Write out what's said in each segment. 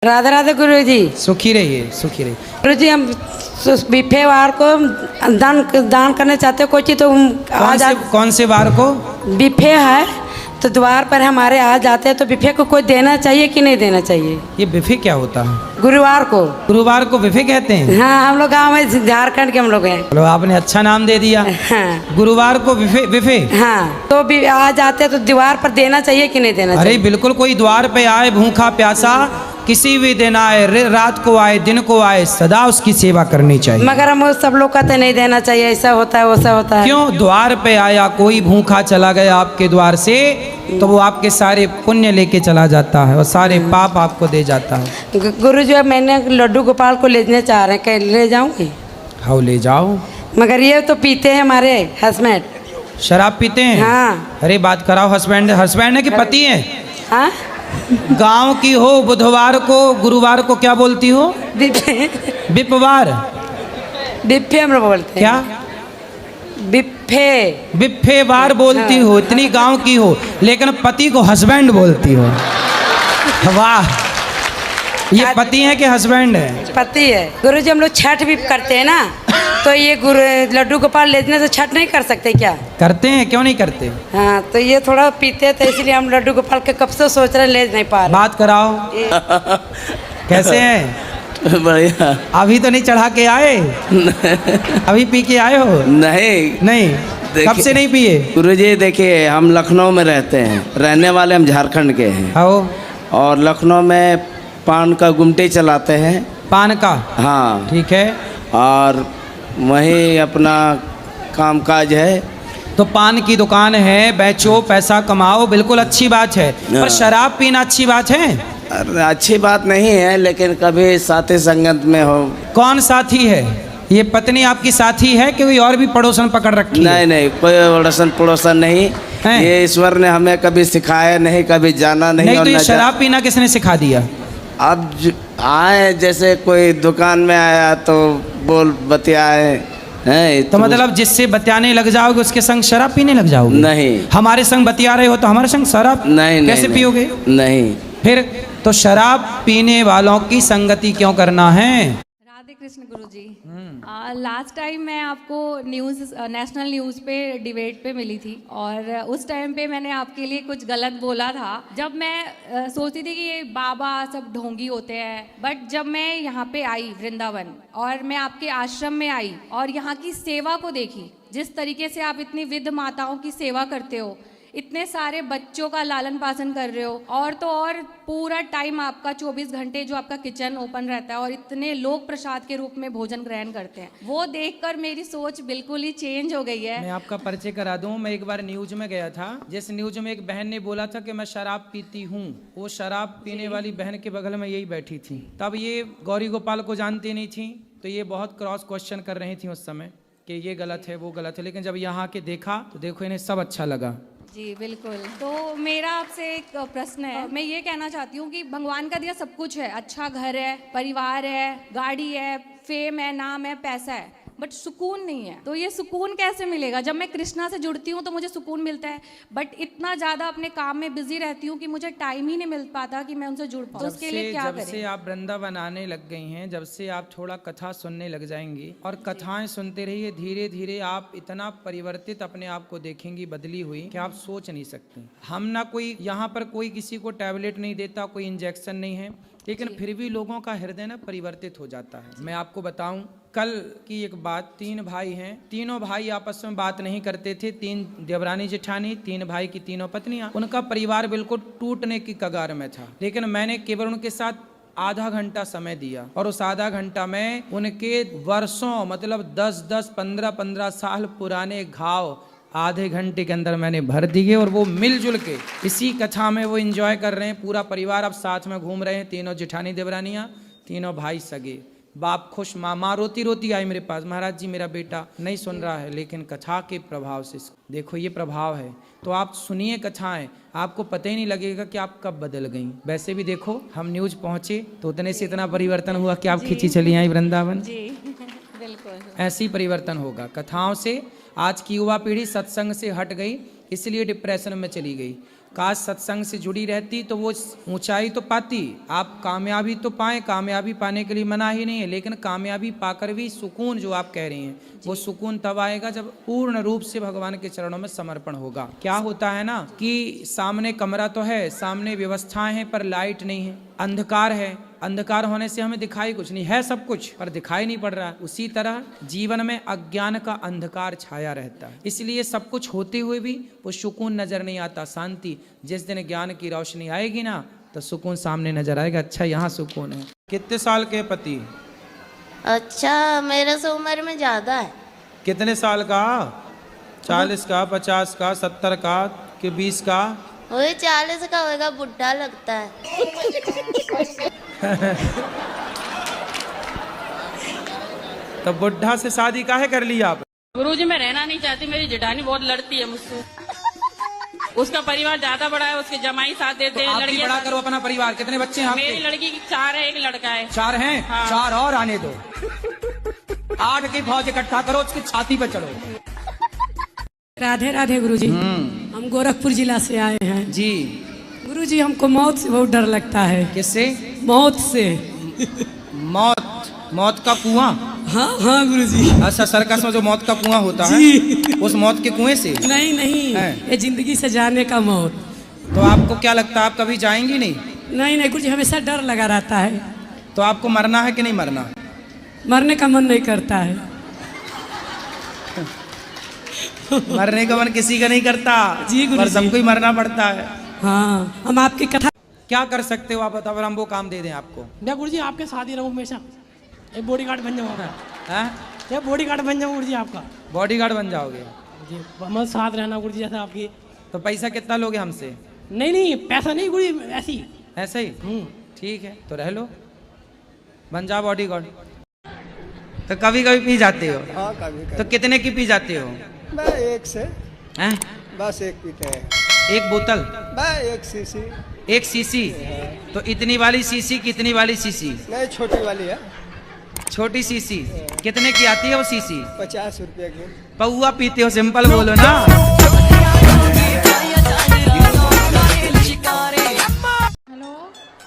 राधे राधे गुरु जी। सुखी रहिए, सुखी रहिए। गुरु जी हम बिफे वार को दान करना चाहते हो, कोई चीज तो कौन से वार को? बिफे है तो द्वार पर हमारे आ जाते हैं, तो बिफे को कोई देना चाहिए कि नहीं देना चाहिए? ये बिफे क्या होता है? गुरुवार को। गुरुवार को बिफे कहते हैं? हाँ, हम लोग गाँव में झारखंड के हम लोग हैं। चलो आपने अच्छा नाम दे दिया। हाँ। गुरुवार को बिफे बिफे। हाँ, तो भी आ जाते हैं तो द्वार पर देना चाहिए कि नहीं देना अरे चाहिए? बिल्कुल, कोई द्वार पे आए भूखा प्यासा, किसी भी दिन आए, रात को आए, दिन को आए, सदा उसकी सेवा करनी चाहिए। मगर हम सब लोग कहते नहीं देना चाहिए, ऐसा होता है वैसा होता है। क्यों? द्वार पे आया कोई भूखा चला गया आपके द्वार से, तो वो आपके सारे पुण्य लेके चला जाता है और सारे पाप आपको दे जाता है। गुरु जी मैंने लड्डू गोपाल को लेने चाह रहे हैं, क्या ले जाऊंगी? हाँ ले जाओ। मगर ये तो पीते हैं हमारे हस्बैंड। शराब पीते हैं? हाँ। अरे बात कराओ, हस्बैंड हस्बैंड है कि पति है? हाँ, गांव की हो, बुधवार को गुरुवार को क्या बोलती हो? बिफे। बिपवार। बिफे हम लोग बोलते हैं। क्या? बिफे। बिफे बार बोलती हो, इतनी गांव की हो, लेकिन पति को हस्बैंड बोलती हो। वाह, ये पति है कि हस्बैंड है? पति है। गुरु जी हम लोग छठ भी करते हैं ना, तो ये गुरु लड्डू गोपाल लेने से छठ नहीं कर सकते क्या? करते हैं, क्यों नहीं करते? हाँ, तो ये थोड़ा पीते हैं, तो इसलिए हम लड्डू गोपाल के कब से सोच रहे ले नहीं पा रहे। बात कराओ। कैसे हैं? बढ़िया। अभी तो नहीं चढ़ा के आए? अभी पी के आए हो? नहीं। कब से नहीं पिए? गुरुजी देखिए, हम लखनऊ में रहते हैं, रहने वाले हम झारखंड के हैं। आओ। और लखनऊ में पान का गुमटी चलाते हैं। पान का? हाँ ठीक है। और वहीं अपना कामकाज है। तो पान की दुकान है, बेचो पैसा कमाओ, बिल्कुल अच्छी बात है। पर शराब पीना अच्छी बात है? अच्छी बात नहीं है, लेकिन कभी साथी संगत में हो। कौन साथी है? ये पत्नी आपकी साथी है कि कोई और भी पड़ोसन पकड़ रखी है? नहीं, कोई पड़ोसन नहीं है। ये ईश्वर ने हमें कभी सिखाया नहीं, कभी जाना नहीं। तो ये शराब पीना किसने सिखा दिया? अब आए, जैसे कोई दुकान में आया तो बोल बतियाए हैं। तो मतलब जिससे बतियाने लग जाओगे उसके संग शराब पीने लग जाओगे? नहीं। हमारे संग बतिया रहे हो तो हमारे संग शराब कैसे पियोगे? नहीं। फिर तो शराब पीने वालों की संगति क्यों करना है? राधे कृष्ण गुरु जी। लास्ट टाइम मैं आपको नेशनल न्यूज़ पे डिबेट पे मिली थी, और उस टाइम पे मैंने आपके लिए कुछ गलत बोला था। जब मैं सोचती थी कि ये बाबा सब ढोंगी होते हैं, बट जब मैं यहाँ पे आई वृंदावन और मैं आपके आश्रम में आई और यहाँ की सेवा को देखी, जिस तरीके से आप इतनी विध माताओं की सेवा करते हो, इतने सारे बच्चों का लालन पालन कर रहे हो, और तो और पूरा टाइम आपका 24 घंटे जो आपका किचन ओपन रहता है और इतने लोग प्रसाद के रूप में भोजन ग्रहण करते हैं, वो देखकर मेरी सोच बिल्कुल ही चेंज हो गई है। मैं आपका परिचय करा दूं। मैं एक बार न्यूज में गया था, जिस न्यूज में एक बहन ने बोला था कि मैं शराब पीती हूँ, वो शराब पीने वाली बहन के बगल में यही बैठी थी। तब ये गौरी गोपाल को जानती नहीं थी, तो ये बहुत क्रॉस क्वेश्चन कर रही थी उस समय कि ये गलत है वो गलत है, लेकिन जब यहाँ के देखा तो देखो इन्हें सब अच्छा लगा। जी बिल्कुल। तो मेरा आपसे एक प्रश्न है, मैं ये कहना चाहती हूँ कि भगवान का दिया सब कुछ है, अच्छा घर है, परिवार है, गाड़ी है, फेम है, नाम है, पैसा है, बट सुकून नहीं है। तो ये सुकून कैसे मिलेगा? जब मैं कृष्णा से जुड़ती हूँ तो मुझे सुकून मिलता है, बट इतना ज़्यादा अपने काम में बिजी रहती हूँ कि मुझे टाइम ही नहीं मिल पाता कि मैं उनसे जुड़ पाऊँ। तो उसके लिए क्या करें? जब से आप वृंदावन आने लग गई हैं, जब से आप थोड़ा कथा सुनने लग जाएंगी और कथाएं सुनते रहिए, धीरे धीरे आप इतना परिवर्तित अपने आप को देखेंगी, बदली हुई, कि आप सोच नहीं सकती। हम ना कोई यहाँ पर कोई किसी को टैबलेट नहीं देता, कोई इंजेक्शन नहीं है, लेकिन फिर भी लोगों का हृदय ना परिवर्तित हो जाता है। मैं आपको बताऊं, कल की एक बात, 3 भाई हैं, तीनों भाई आपस में बात नहीं करते थे, 3 देवरानी जेठानी, 3 भाई की तीनों पत्नियां, उनका परिवार बिल्कुल टूटने की कगार में था। लेकिन मैंने केवल उनके साथ आधा घंटा समय दिया, और उस आधा घंटा में उनके वर्षों, मतलब 10-10, 15-15 साल पुराने घाव आधे घंटे के अंदर मैंने भर दिए, और वो मिलजुल के इसी कथा में वो एंजॉय कर रहे हैं। पूरा परिवार अब साथ में घूम रहे हैं, तीनों जेठानी देवरानियां, तीनों भाई सगे, बाप खुश, माँ रोती रोती आई मेरे पास, महाराज जी मेरा बेटा नहीं सुन रहा है, लेकिन कथा के प्रभाव से देखो ये प्रभाव है। तो आप सुनिए कथाएं, आपको पता ही नहीं लगेगा कि आप कब बदल गई। वैसे भी देखो हम न्यूज पहुंचे तो उतने से इतना परिवर्तन हुआ कि आप खिंची चली आई वृंदावन। बिल्कुल ऐसे ही परिवर्तन होगा कथाओं से। आज की युवा पीढ़ी सत्संग से हट गई, इसलिए डिप्रेशन में चली गई। काश सत्संग से जुड़ी रहती तो वो ऊंचाई तो पाती। आप कामयाबी तो पाएं, कामयाबी पाने के लिए मना ही नहीं है, लेकिन कामयाबी पाकर भी सुकून जो आप कह रही हैं वो सुकून तब आएगा जब पूर्ण रूप से भगवान के चरणों में समर्पण होगा। क्या होता है ना कि सामने कमरा तो है, सामने व्यवस्थाएं हैं, पर लाइट नहीं है, अंधकार है। अंधकार होने से हमें दिखाई कुछ नहीं, है सब कुछ पर दिखाई नहीं पड़ रहा। उसी तरह जीवन में अज्ञान का अंधकार छाया रहता है, इसलिए सब कुछ होते हुए भी वो सुकून नजर नहीं आता, शांति। जिस दिन ज्ञान की रोशनी आएगी ना तो सुकून सामने नजर आएगा, अच्छा यहाँ सुकून है। कितने साल के पति? अच्छा, मेरे से उम्र में ज्यादा है। कितने साल का? 40 का, 50 का, 70 का कि 20 का? वही 40 का होगा, बुढ़ा लगता है। तो बुढ़ा से शादी काहे कर ली आप? गुरुजी मैं रहना नहीं चाहती, मेरी जेठानी बहुत लड़ती है मुझसे। उसका परिवार ज्यादा बड़ा है, उसके जमाई साथ देते हैं। आप भी बड़ा करो अपना परिवार। कितने बच्चे हैं आपके? मेरी लड़की की 4 है, एक लड़का है। 4 हैं? हाँ। 4 और आने दो। 8 की फौज इकट्ठा करो, उसकी छाती पे चढ़ो। राधे राधे गुरुजी। हम गोरखपुर जिला से आए हैं जी। गुरुजी। हमको मौत से बहुत डर लगता है। किससे? मौत से। मौत? मौत का कुआं? हाँ हाँ गुरुजी। अच्छा, सर्कस में जो मौत का कुआं होता है, उस मौत के कुएं से? नहीं नहीं, ये जिंदगी से जाने का मौत। तो आपको क्या लगता है आप कभी जाएंगी नहीं? नहीं नहीं गुरुजी, हमेशा डर लगा रहता है। तो आपको मरना है कि नहीं मरना? मरने का मन नहीं करता है। मरने का मन किसी का नहीं करता जी गुरुजी। पर सबको ही मरना पड़ता है। हाँ, हम आपकी कथा क्या कर सकते हो आप बताओ, अगर हम वो काम दे दें आपको? मैं गुरुजी आपके साथ ही रहूँ हमेशा, एक बॉडीगार्ड बन जाऊँगा। हैं? मैं बॉडीगार्ड बन जाऊँ गुरुजी आपका। बॉडीगार्ड बन जाओगे? जी, मैं साथ रहना गुरुजी जैसा आपकी। तो पैसा कितना लोगे हमसे? नहीं नहीं, पैसा नहीं गुरुजी, ऐसे ही। ऐसे ही? ठीक है, तो रह लो, बन जाओ बॉडीगार्ड। तो कभी कभी पी जाते हो? हाँ, कभी तो कितने की पी जाते हो? मैं एक से हैं? बस एक पीते हैं। एक बोतल? मैं एक सीसी। एक सीसी? तो इतनी वाली सीसी की इतनी वाली सीसी? नहीं, छोटी वाली है। छोटी सीसी कितने की आती है वो सीसी? 50 रुपये की। पौआ पीते हो? सिंपल बोलो ना। हेलो।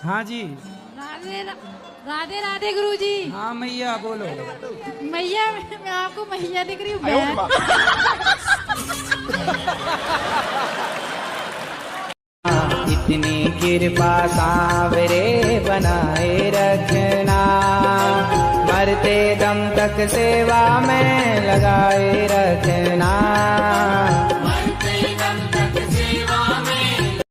हाँ जी। राधे राधे राधे गुरुजी। हाँ मैया बोलो। मैया, मैं आपको मैया दिख रही हूँ। इतनी कृपा सांवरे बनाए रखना, मरते दम तक सेवा में लगाए रखना।